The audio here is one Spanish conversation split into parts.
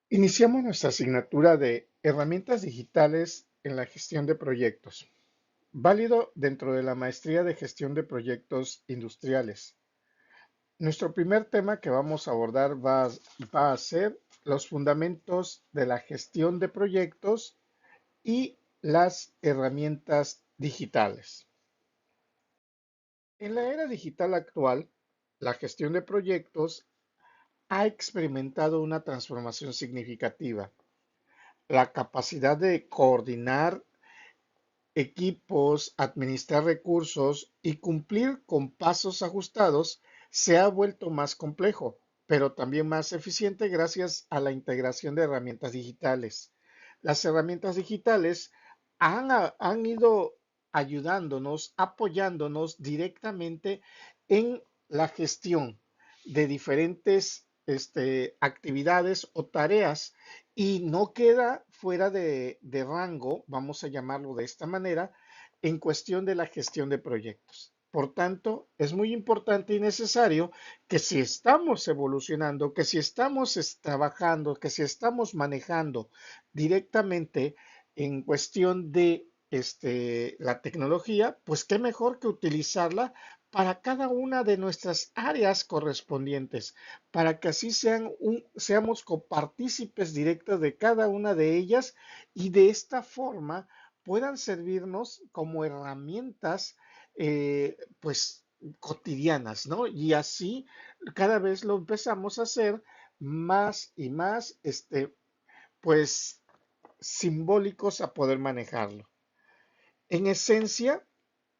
Iniciamos nuestra asignatura de herramientas digitales en la gestión de proyectos, válido dentro de la maestría de gestión de proyectos industriales. Nuestro primer tema que vamos a abordar va a ser los fundamentos de la gestión de proyectos y las herramientas digitales. En la era digital actual, la gestión de proyectos ha experimentado una transformación significativa. La capacidad de coordinar equipos, administrar recursos y cumplir con pasos ajustados se ha vuelto más complejo, pero también más eficiente gracias a la integración de herramientas digitales. Las herramientas digitales han ido ayudándonos, apoyándonos directamente en la gestión de diferentes actividades o tareas y no queda fuera de rango, vamos a llamarlo de esta manera, en cuestión de la gestión de proyectos. Por tanto, es muy importante y necesario que si estamos evolucionando, que si estamos trabajando, que si estamos manejando directamente en cuestión de la tecnología, pues qué mejor que utilizarla para cada una de nuestras áreas correspondientes, para que así seamos copartícipes directos de cada una de ellas y de esta forma puedan servirnos como herramientas pues cotidianas, ¿no? Y así cada vez lo empezamos a hacer más y más, pues simbólicos a poder manejarlo. En esencia,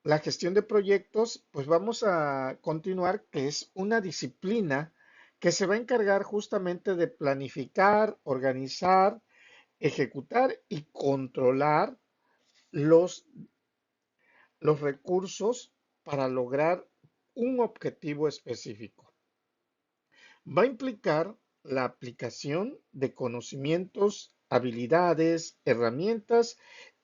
la gestión de proyectos, pues vamos a continuar, que es una disciplina que se va a encargar justamente de planificar, organizar, ejecutar y controlar los, los recursos para lograr un objetivo específico. Va a implicar la aplicación de conocimientos, habilidades, herramientas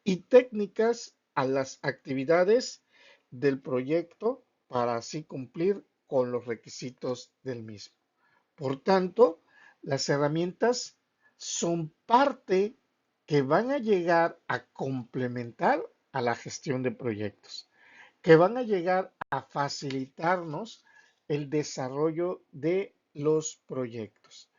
y técnicas a las actividades del proyecto para así cumplir con los requisitos del mismo. Por tanto, las herramientas son parte que van a llegar a complementar a la gestión de proyectos, que van a llegar a facilitarnos el desarrollo de los proyectos.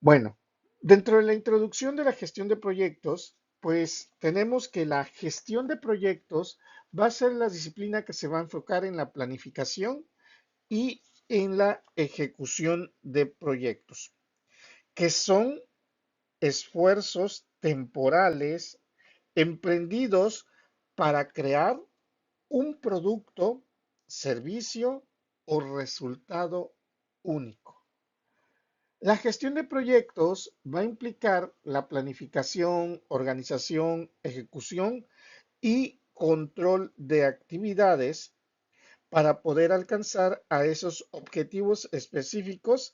Bueno, dentro de la introducción de la gestión de proyectos, pues tenemos que la gestión de proyectos va a ser la disciplina que se va a enfocar en la planificación y en la ejecución de proyectos, que son esfuerzos temporales emprendidos para crear un producto, servicio o resultado único. La gestión de proyectos va a implicar la planificación, organización, ejecución y control de actividades para poder alcanzar a esos objetivos específicos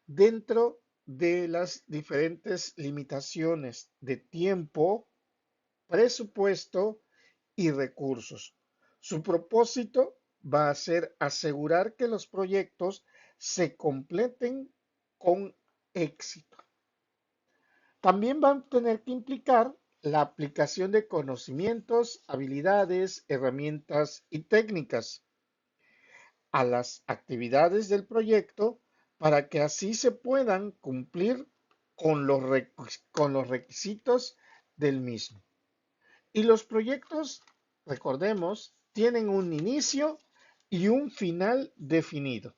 dentro de las diferentes limitaciones de tiempo, presupuesto y recursos. Su propósito va a ser asegurar que los proyectos se completen con éxito. También van a tener que implicar la aplicación de conocimientos, habilidades, herramientas y técnicas a las actividades del proyecto para que así se puedan cumplir con los requisitos del mismo. Y los proyectos, recordemos, tienen un inicio y un final definido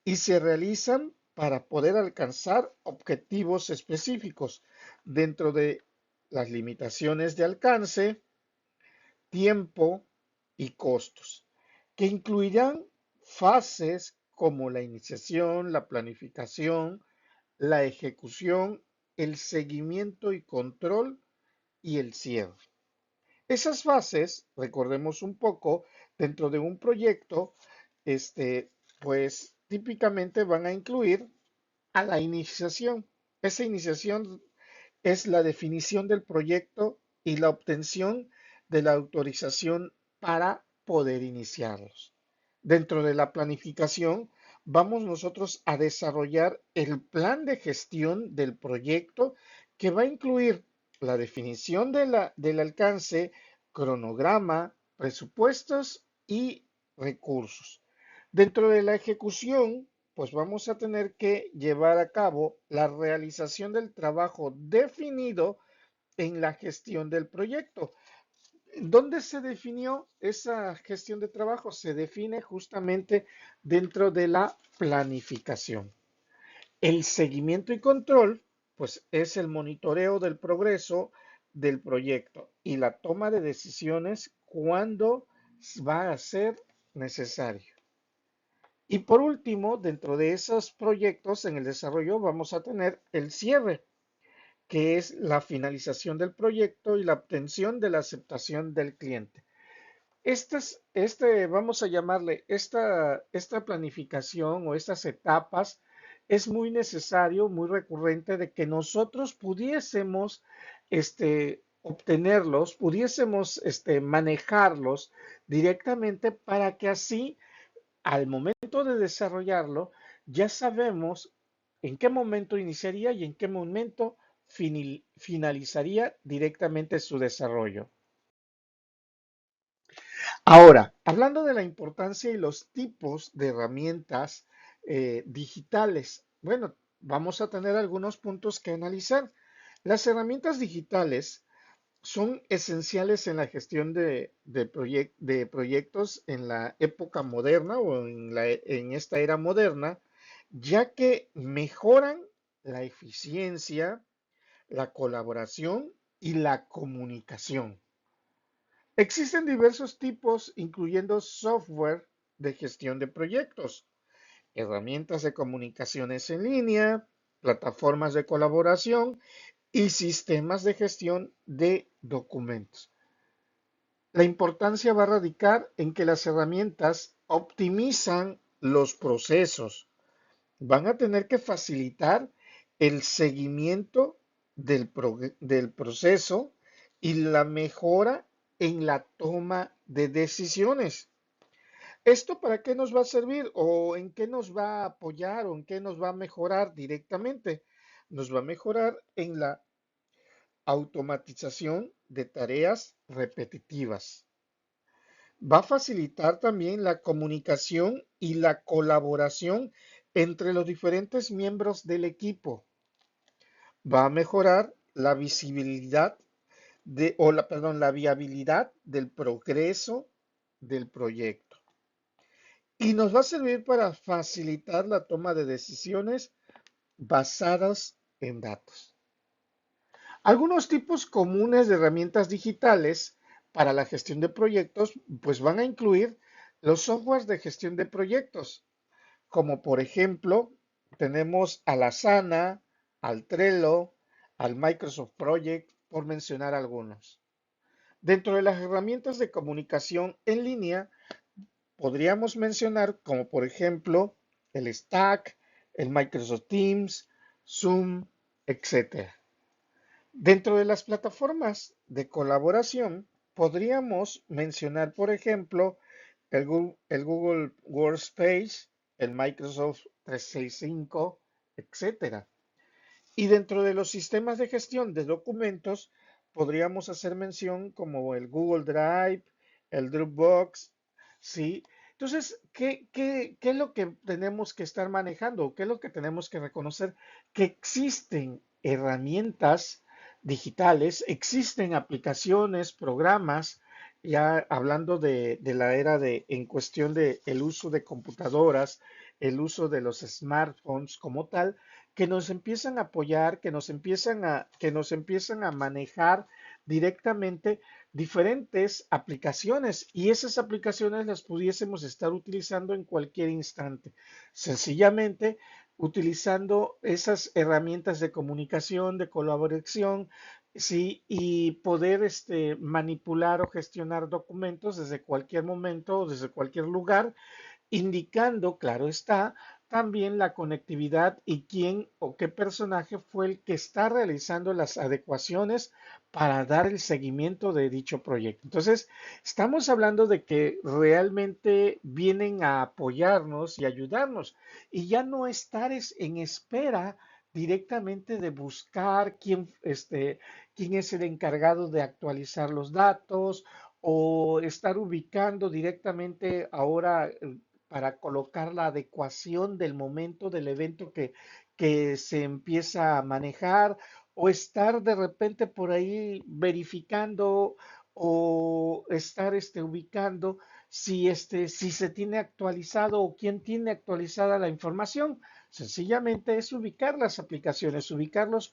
y se realizan para poder alcanzar objetivos específicos dentro de las limitaciones de alcance, tiempo y costos, que incluirán fases como la iniciación, la planificación, la ejecución, el seguimiento y control y el cierre. Esas fases, recordemos un poco, dentro de un proyecto, pues típicamente van a incluir a la iniciación. Esa iniciación es la definición del proyecto y la obtención de la autorización para poder iniciarlos. Dentro de la planificación vamos nosotros a desarrollar el plan de gestión del proyecto que va a incluir la definición del alcance, cronograma, presupuestos y recursos. Dentro de la ejecución, pues vamos a tener que llevar a cabo la realización del trabajo definido en la gestión del proyecto. ¿Dónde se definió esa gestión de trabajo? Se define justamente dentro de la planificación. El seguimiento y control, pues es el monitoreo del progreso del proyecto y la toma de decisiones cuando va a ser necesario. Y por último, dentro de esos proyectos en el desarrollo vamos a tener el cierre, que es la finalización del proyecto y la obtención de la aceptación del cliente. Vamos a llamarle, esta planificación o estas etapas es muy necesario, muy recurrente de que nosotros pudiésemos obtenerlos, pudiésemos manejarlos directamente para que así, al momento de desarrollarlo, ya sabemos en qué momento iniciaría y en qué momento finalizaría directamente su desarrollo. Ahora, hablando de la importancia y los tipos de herramientas digitales, bueno, vamos a tener algunos puntos que analizar. Las herramientas digitales son esenciales en la gestión de proyectos en la época moderna o en esta era moderna, ya que mejoran la eficiencia, la colaboración y la comunicación. Existen diversos tipos, incluyendo software de gestión de proyectos, herramientas de comunicaciones en línea, plataformas de colaboración y sistemas de gestión de documentos. La importancia va a radicar en que las herramientas optimizan los procesos, van a tener que facilitar el seguimiento del proceso y la mejora en la toma de decisiones. ¿Esto para qué nos va a servir o en qué nos va a apoyar o en qué nos va a mejorar directamente? Nos va a mejorar en la automatización de tareas repetitivas. Va a facilitar también la comunicación y la colaboración entre los diferentes miembros del equipo. Va a mejorar la visibilidad la viabilidad del progreso del proyecto. Y nos va a servir para facilitar la toma de decisiones basadas en datos. Algunos tipos comunes de herramientas digitales para la gestión de proyectos, pues van a incluir los softwares de gestión de proyectos, como por ejemplo, tenemos a la Asana, al Trello, al Microsoft Project, por mencionar algunos. Dentro de las herramientas de comunicación en línea, podríamos mencionar como por ejemplo el Slack, el Microsoft Teams, Zoom, etc. Dentro de las plataformas de colaboración, podríamos mencionar, por ejemplo, el Google Workspace, el Microsoft 365, etcétera. Y dentro de los sistemas de gestión de documentos, podríamos hacer mención como el Google Drive, el Dropbox, ¿sí? Entonces, ¿qué es lo que tenemos que estar manejando? ¿Qué es lo que tenemos que reconocer? Que existen herramientas digitales, existen aplicaciones, programas, ya hablando de la era en cuestión de el uso de computadoras, el uso de los smartphones como tal, que nos empiezan a apoyar, que nos empiezan a manejar directamente diferentes aplicaciones y esas aplicaciones las pudiésemos estar utilizando en cualquier instante. Sencillamente utilizando esas herramientas de comunicación, de colaboración, sí, y poder manipular o gestionar documentos desde cualquier momento o desde cualquier lugar indicando, claro está, también la conectividad y quién o qué personaje fue el que está realizando las adecuaciones para dar el seguimiento de dicho proyecto. Entonces, estamos hablando de que realmente vienen a apoyarnos y ayudarnos y ya no estar en espera directamente de buscar quién es el encargado de actualizar los datos o estar ubicando directamente ahora para colocar la adecuación del momento del evento que se empieza a manejar o estar de repente por ahí verificando o estar ubicando si se tiene actualizado o quién tiene actualizada la información. Sencillamente es ubicar las aplicaciones, ubicar los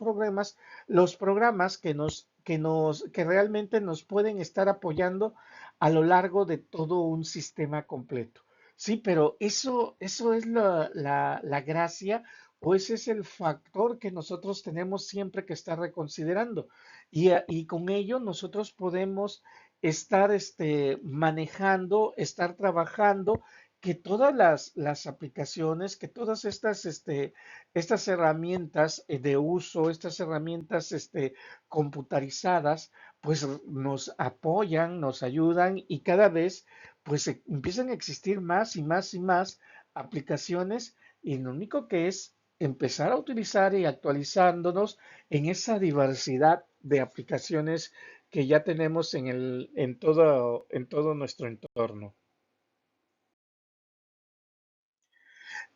programas que realmente nos pueden estar apoyando a lo largo de todo un sistema completo. Sí, pero eso es la gracia o ese es el factor que nosotros tenemos siempre que estar reconsiderando. Y con ello nosotros podemos estar manejando, estar trabajando, que todas las aplicaciones, que todas estas herramientas de uso, estas herramientas computarizadas, pues nos apoyan, nos ayudan y cada vez pues empiezan a existir más y más y más aplicaciones y lo único que es empezar a utilizar y actualizándonos en esa diversidad de aplicaciones que ya tenemos en todo nuestro entorno.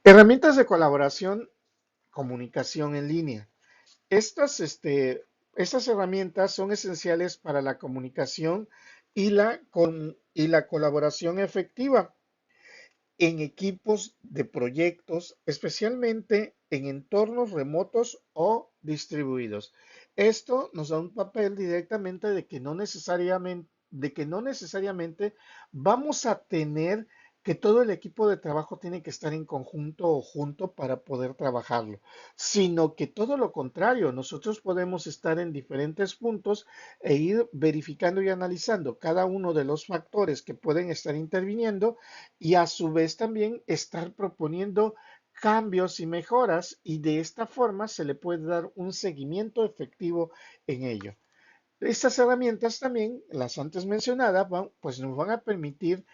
Herramientas de colaboración, comunicación en línea. Estas herramientas son esenciales para la comunicación y la colaboración efectiva en equipos de proyectos, especialmente en entornos remotos o distribuidos. Esto nos da un papel directamente de que no necesariamente vamos a tener que todo el equipo de trabajo tiene que estar en conjunto o junto para poder trabajarlo, sino que todo lo contrario, nosotros podemos estar en diferentes puntos e ir verificando y analizando cada uno de los factores que pueden estar interviniendo y a su vez también estar proponiendo cambios y mejoras y de esta forma se le puede dar un seguimiento efectivo en ello. Estas herramientas también, las antes mencionadas, pues nos van a permitir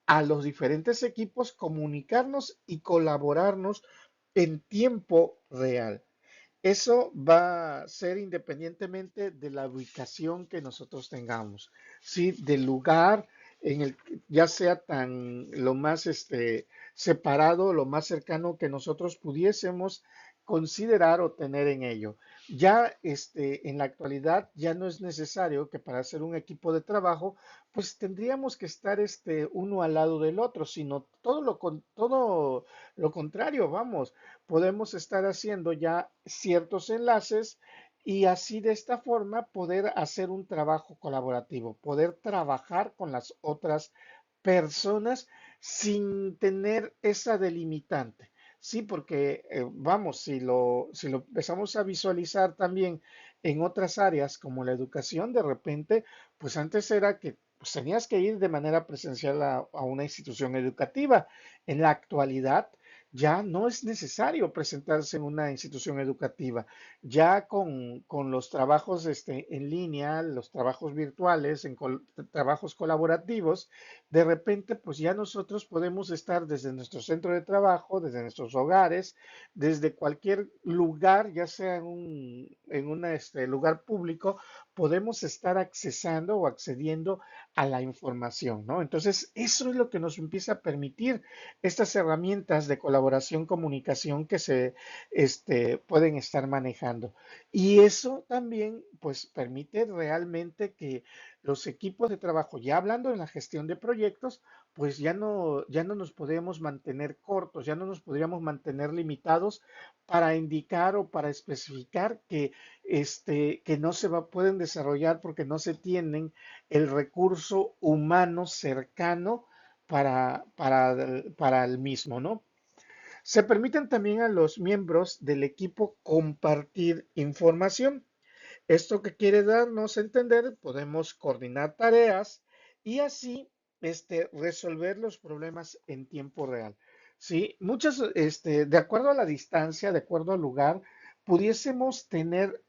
a los diferentes equipos comunicarnos y colaborarnos en tiempo real. Eso va a ser independientemente de la ubicación que nosotros tengamos, ¿sí? Del lugar ya sea tan lo más separado, lo más cercano que nosotros pudiésemos considerar o tener en ello. Ya en la actualidad ya no es necesario que para hacer un equipo de trabajo, pues tendríamos que estar uno al lado del otro, sino todo lo contrario, vamos podemos estar haciendo ya ciertos enlaces y así de esta forma poder hacer un trabajo colaborativo, poder trabajar con las otras personas sin tener esa delimitante. Sí, porque vamos, si lo empezamos a visualizar también en otras áreas como la educación, de repente, pues antes era que pues, tenías que ir de manera presencial a una institución educativa. En la actualidad, ya no es necesario presentarse en una institución educativa. Ya con los trabajos en línea, los trabajos virtuales, trabajos colaborativos, de repente pues ya nosotros podemos estar desde nuestro centro de trabajo, desde nuestros hogares, desde cualquier lugar, ya sea en un lugar público, podemos estar accesando o accediendo a la información, ¿no? Entonces, eso es lo que nos empieza a permitir estas herramientas de colaboración, comunicación que se pueden estar manejando. Y eso también, pues, permite realmente que los equipos de trabajo, ya hablando en la gestión de proyectos, pues ya no nos podemos mantener cortos, ya no nos podríamos mantener limitados para indicar o para especificar que no pueden desarrollar porque no se tienen el recurso humano cercano para el mismo, ¿no? Se permiten también a los miembros del equipo compartir información. ¿Esto que quiere darnos a entender? Podemos coordinar tareas y así resolver los problemas en tiempo real. Sí, muchas, de acuerdo a la distancia, de acuerdo al lugar, pudiésemos tener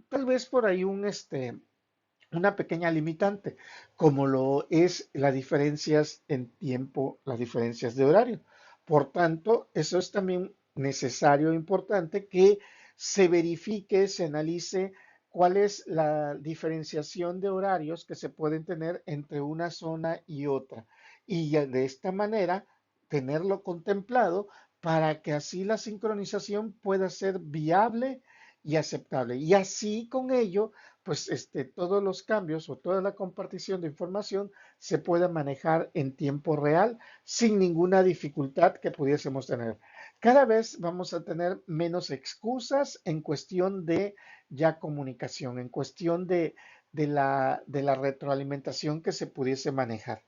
tal vez por ahí una pequeña limitante, como lo es las diferencias en tiempo, las diferencias de horario. Por tanto, eso es también necesario e importante que se verifique, se analice cuál es la diferenciación de horarios que se pueden tener entre una zona y otra. Y ya de esta manera, tenerlo contemplado para que así la sincronización pueda ser viable y aceptable. Y así con ello pues todos los cambios o toda la compartición de información se pueda manejar en tiempo real sin ninguna dificultad que pudiésemos tener. Cada vez vamos a tener menos excusas en cuestión de ya comunicación, en cuestión de la retroalimentación que se pudiese manejar.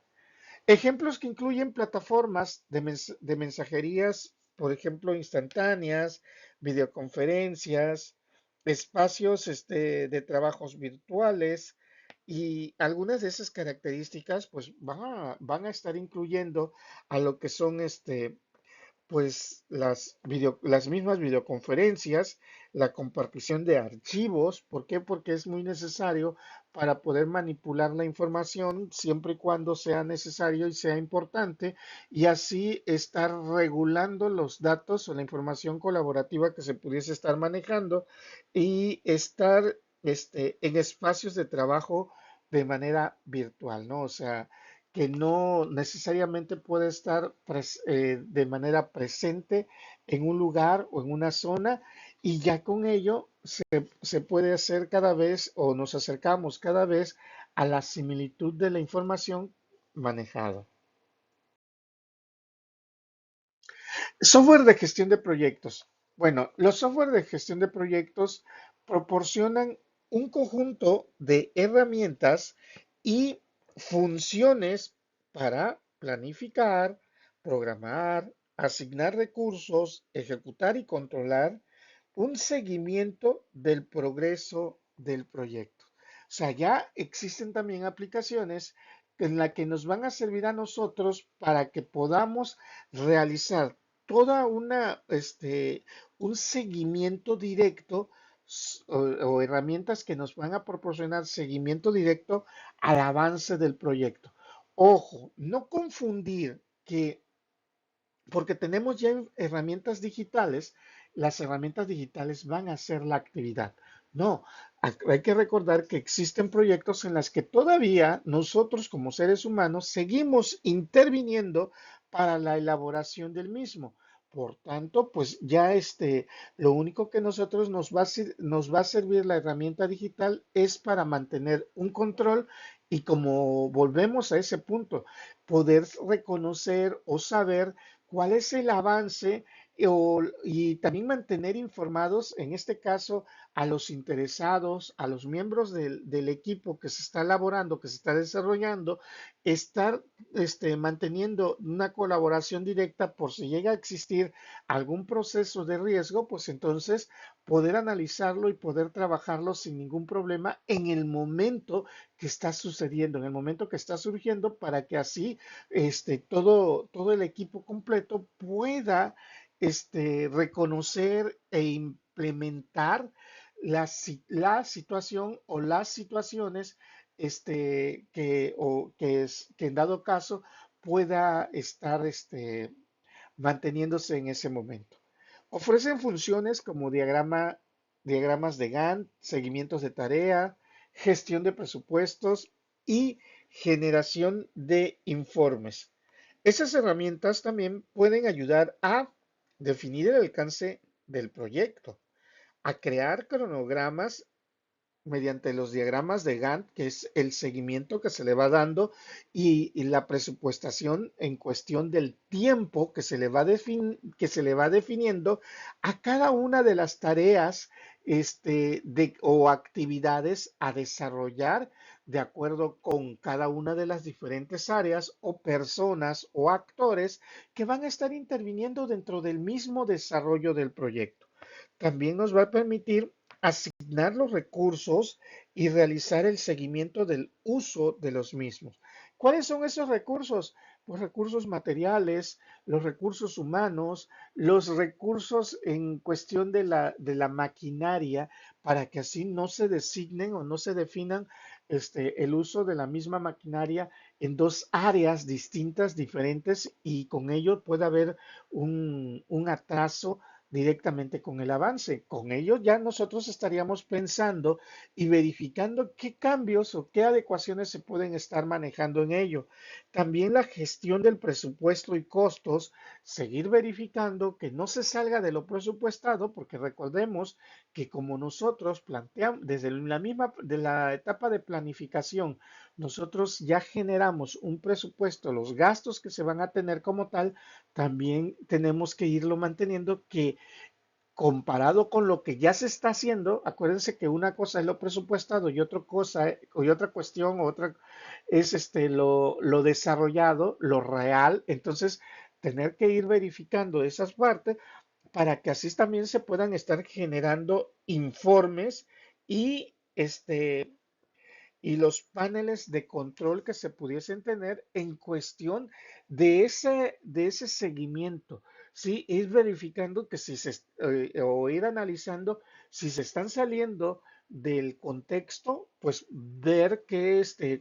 Ejemplos que incluyen plataformas de mensajerías, por ejemplo, instantáneas, videoconferencias, espacios de trabajos virtuales y algunas de esas características pues van a estar incluyendo a lo que son pues las mismas videoconferencias, la compartición de archivos. ¿Por qué? Porque es muy necesario para poder manipular la información siempre y cuando sea necesario y sea importante, y así estar regulando los datos o la información colaborativa que se pudiese estar manejando y estar en espacios de trabajo de manera virtual, ¿no? O sea, que no necesariamente puede estar de manera presente en un lugar o en una zona, y ya con ello se puede hacer cada vez o nos acercamos cada vez a la similitud de la información manejada. Software de gestión de proyectos. Bueno, los software de gestión de proyectos proporcionan un conjunto de herramientas y funciones para planificar, programar, asignar recursos, ejecutar y controlar un seguimiento del progreso del proyecto. O sea, ya existen también aplicaciones en las que nos van a servir a nosotros para que podamos realizar toda un seguimiento directo o herramientas que nos van a proporcionar seguimiento directo al avance del proyecto. Ojo, no confundir que porque tenemos ya herramientas digitales, las herramientas digitales van a hacer la actividad. No, hay que recordar que existen proyectos en los que todavía nosotros como seres humanos seguimos interviniendo para la elaboración del mismo. Por tanto, pues ya lo único que nosotros nos va a servir la herramienta digital es para mantener un control y como volvemos a ese punto, poder reconocer o saber cuál es el avance y también mantener informados, en este caso, a los interesados, a los miembros del equipo que se está elaborando, que se está desarrollando, estar manteniendo una colaboración directa por si llega a existir algún proceso de riesgo, pues entonces poder analizarlo y poder trabajarlo sin ningún problema en el momento que está sucediendo, en el momento que está surgiendo, para que así todo el equipo completo pueda reconocer e implementar la situación o las situaciones que en dado caso pueda estar manteniéndose en ese momento. Ofrecen funciones como diagramas de Gantt, seguimientos de tarea, gestión de presupuestos y generación de informes. Esas herramientas también pueden ayudar a definir el alcance del proyecto, a crear cronogramas mediante los diagramas de Gantt, que es el seguimiento que se le va dando, y la presupuestación en cuestión del tiempo que se le va definiendo a cada una de las tareas o actividades a desarrollar de acuerdo con cada una de las diferentes áreas o personas o actores que van a estar interviniendo dentro del mismo desarrollo del proyecto. También nos va a permitir asignar los recursos y realizar el seguimiento del uso de los mismos. ¿Cuáles son esos recursos? pues, recursos materiales, los recursos humanos, los recursos en cuestión de la maquinaria, para que así no se designen o no se definan el uso de la misma maquinaria en dos áreas distintas, diferentes, y con ello puede haber un atraso directamente con el avance. Con ello ya nosotros estaríamos pensando y verificando qué cambios o qué adecuaciones se pueden estar manejando en ello. También la gestión del presupuesto y costos, seguir verificando que no se salga de lo presupuestado, porque recordemos que como nosotros planteamos desde la misma de la etapa de planificación, nosotros ya generamos un presupuesto, los gastos que se van a tener como tal, también tenemos que irlo manteniendo que comparado con lo que ya se está haciendo, acuérdense que una cosa es lo presupuestado y otra cosa y otra cuestión, otra es lo desarrollado, lo real. Entonces, tener que ir verificando esas partes para que así también se puedan estar generando informes y y los paneles de control que se pudiesen tener en cuestión de ese seguimiento, ¿sí? Ir verificando que si o ir analizando si se están saliendo del contexto, pues ver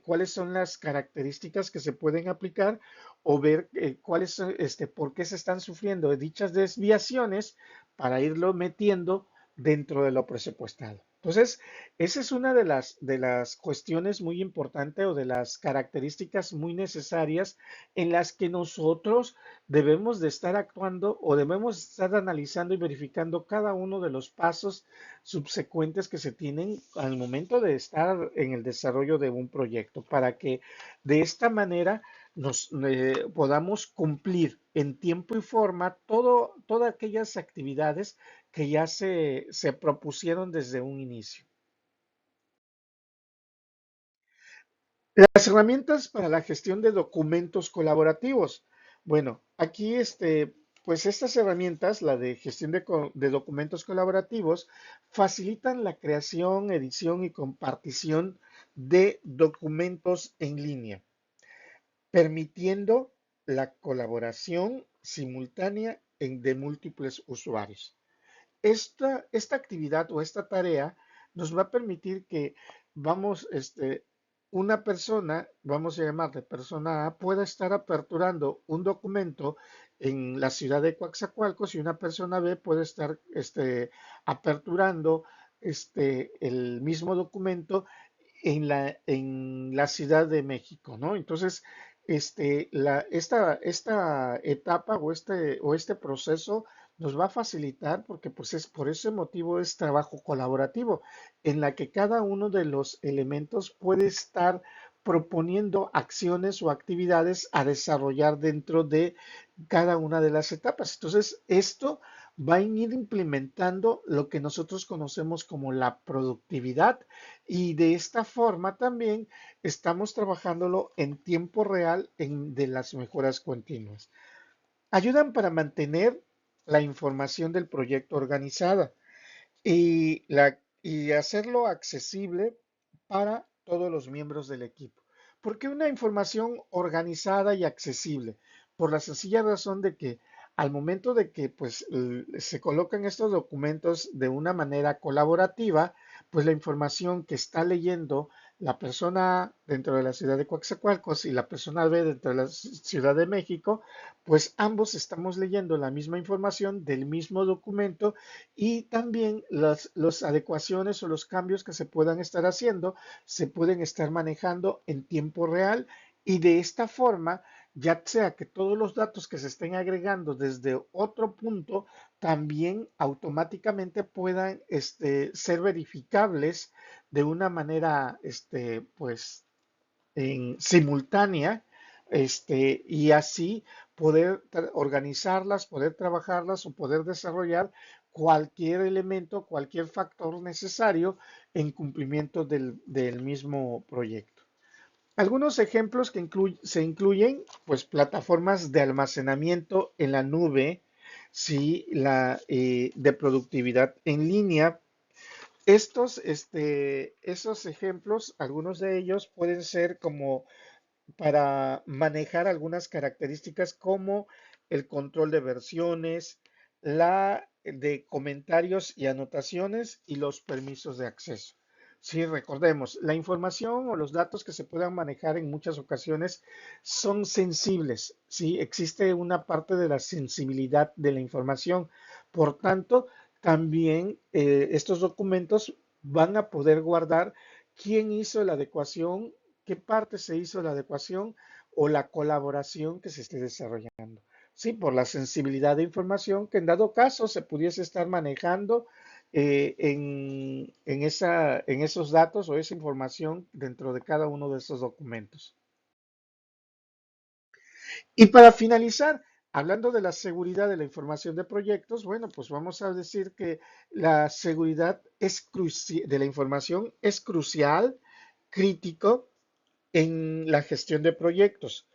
cuáles son las características que se pueden aplicar o ver cuáles son, por qué se están sufriendo dichas desviaciones para irlo metiendo dentro de lo presupuestado. Entonces, esa es una de las cuestiones muy importantes o de las características muy necesarias en las que nosotros debemos de estar actuando o debemos estar analizando y verificando cada uno de los pasos subsecuentes que se tienen al momento de estar en el desarrollo de un proyecto para que de esta manera nos podamos cumplir en tiempo y forma todas aquellas actividades que ya se propusieron desde un inicio. Las herramientas para la gestión de documentos colaborativos. Bueno, aquí pues estas herramientas, la de gestión de documentos colaborativos, facilitan la creación, edición y compartición de documentos en línea, permitiendo la colaboración simultánea de múltiples usuarios. Esta actividad o esta tarea nos va a permitir que vamos, una persona, vamos a llamarle persona A, pueda estar aperturando un documento en la ciudad de Coatzacoalcos y una persona B puede estar aperturando el mismo documento en la Ciudad de México, ¿no? Entonces, esta etapa o este proceso nos va a facilitar porque pues es por ese motivo es trabajo colaborativo en la que cada uno de los elementos puede estar proponiendo acciones o actividades a desarrollar dentro de cada una de las etapas. Entonces, esto va a ir implementando lo que nosotros conocemos como la productividad y de esta forma también estamos trabajándolo en tiempo real de las mejoras continuas. Ayudan para mantener la información del proyecto organizada y hacerlo accesible para todos los miembros del equipo. ¿Por qué una información organizada y accesible? Por la sencilla razón de que al momento de que pues, se colocan estos documentos de una manera colaborativa, pues la información que está leyendo la persona A dentro de la ciudad de Coatzacoalcos y la persona B dentro de la Ciudad de México, pues ambos estamos leyendo la misma información del mismo documento y también las adecuaciones o los cambios que se puedan estar haciendo se pueden estar manejando en tiempo real y de esta forma, ya sea que todos los datos que se estén agregando desde otro punto también automáticamente puedan ser verificables de una manera pues en simultánea, y así poder organizarlas, poder trabajarlas o poder desarrollar cualquier elemento, cualquier factor necesario en cumplimiento del mismo proyecto. Algunos ejemplos que se incluyen, pues plataformas de almacenamiento en la nube, sí, de productividad en línea. Esos ejemplos, algunos de ellos pueden ser como para manejar algunas características como el control de versiones, la de comentarios y anotaciones y los permisos de acceso. Sí, recordemos, la información o los datos que se puedan manejar en muchas ocasiones son sensibles. Sí, existe una parte de la sensibilidad de la información. Por tanto, también estos documentos van a poder guardar quién hizo la adecuación, qué parte se hizo la adecuación o la colaboración que se esté desarrollando. Sí, por la sensibilidad de información que en dado caso se pudiese estar manejando en esos datos o esa información dentro de cada uno de esos documentos. Y para finalizar, hablando de la seguridad de la información de proyectos, bueno, pues vamos a decir que la seguridad de la información es crucial, crítico en la gestión de proyectos.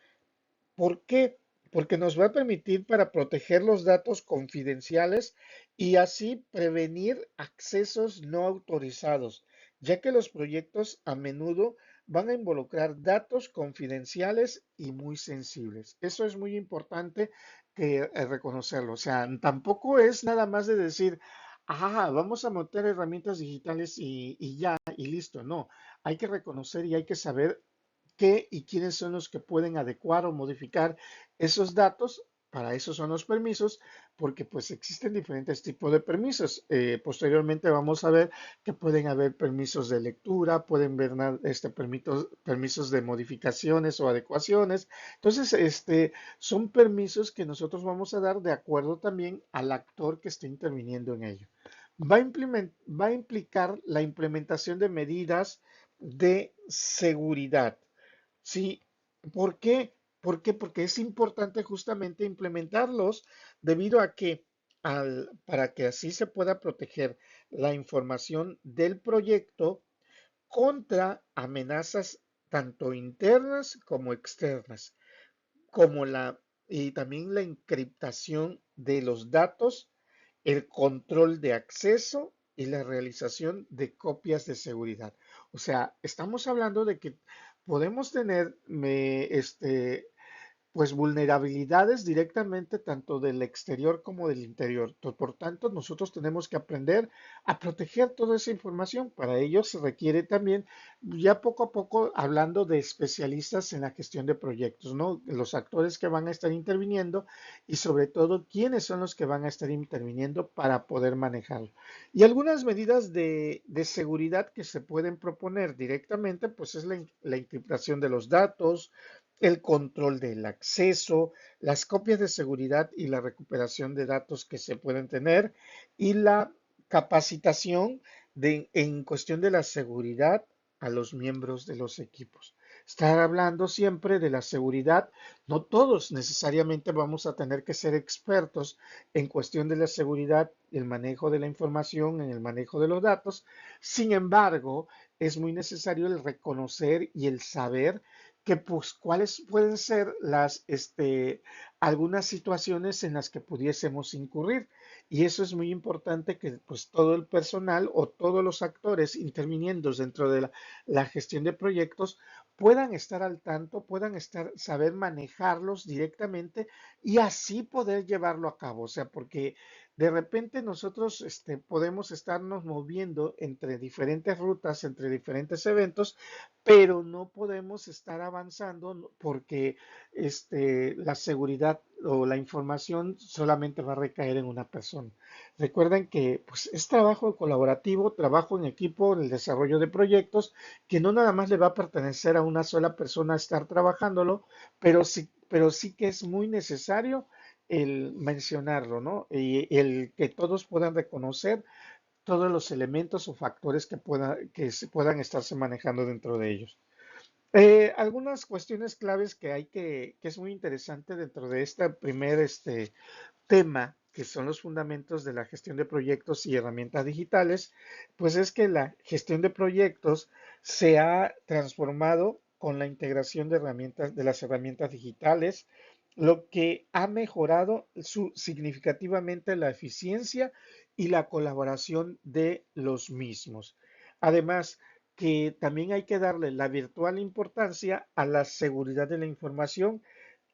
¿Por qué? Porque nos va a permitir para proteger los datos confidenciales y así prevenir accesos no autorizados, ya que los proyectos a menudo van a involucrar datos confidenciales y muy sensibles. Eso es muy importante que reconocerlo. O sea, tampoco es nada más de decir, vamos a meter herramientas digitales y ya, y listo. No, hay que reconocer y hay que saber qué y quiénes son los que pueden adecuar o modificar esos datos. Para eso son los permisos, porque pues existen diferentes tipos de permisos. Posteriormente vamos a ver que pueden haber permisos de lectura, pueden ver permisos de modificaciones o adecuaciones. Entonces, son permisos que nosotros vamos a dar de acuerdo también al actor que esté interviniendo en ello. Va a implicar la implementación de medidas de seguridad. Sí, ¿por qué? ¿Por qué? Porque es importante justamente implementarlos debido a que para que así se pueda proteger la información del proyecto contra amenazas tanto internas como externas, como y también la encriptación de los datos, el control de acceso y la realización de copias de seguridad. O sea, estamos hablando de que podemos tener pues vulnerabilidades directamente tanto del exterior como del interior. Por tanto, nosotros tenemos que aprender a proteger toda esa información. Para ello se requiere también, ya poco a poco, hablando de especialistas en la gestión de proyectos, ¿no? Los actores que van a estar interviniendo y sobre todo quiénes son los que van a estar interviniendo para poder manejarlo. Y algunas medidas de seguridad que se pueden proponer directamente, pues es la encriptación de los datos, el control del acceso, las copias de seguridad y la recuperación de datos que se pueden tener y la capacitación en cuestión de la seguridad a los miembros de los equipos. Estar hablando siempre de la seguridad, no todos necesariamente vamos a tener que ser expertos en cuestión de la seguridad, el manejo de la información, en el manejo de los datos. Sin embargo, es muy necesario el reconocer y el saber que pues cuáles pueden ser algunas situaciones en las que pudiésemos incurrir. Y eso es muy importante que pues todo el personal o todos los actores interviniendo dentro de la gestión de proyectos puedan estar al tanto, puedan saber manejarlos directamente y así poder llevarlo a cabo. O sea, porque de repente nosotros podemos estarnos moviendo entre diferentes rutas, entre diferentes eventos, pero no podemos estar avanzando porque la seguridad o la información solamente va a recaer en una persona. Recuerden que pues, es trabajo colaborativo, trabajo en equipo, en el desarrollo de proyectos, que no nada más le va a pertenecer a una sola persona estar trabajándolo, pero sí que es muy necesario el mencionarlo, ¿no? Y el que todos puedan reconocer todos los elementos o factores que se puedan estarse manejando dentro de ellos. Algunas cuestiones claves que es muy interesante dentro de este primer tema, que son los fundamentos de la gestión de proyectos y herramientas digitales, pues es que la gestión de proyectos se ha transformado con la integración de de las herramientas digitales, lo que ha mejorado significativamente la eficiencia y la colaboración de los mismos. Además, que también hay que darle la virtual importancia a la seguridad de la información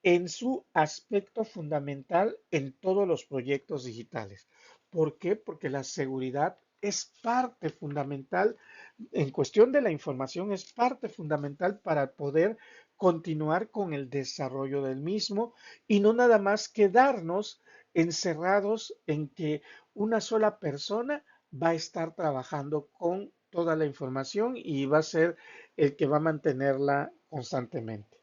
en su aspecto fundamental en todos los proyectos digitales. ¿Por qué? Porque la seguridad es parte fundamental, en cuestión de la información, es parte fundamental para poder continuar con el desarrollo del mismo y no nada más quedarnos encerrados en que una sola persona va a estar trabajando con toda la información y va a ser el que va a mantenerla constantemente.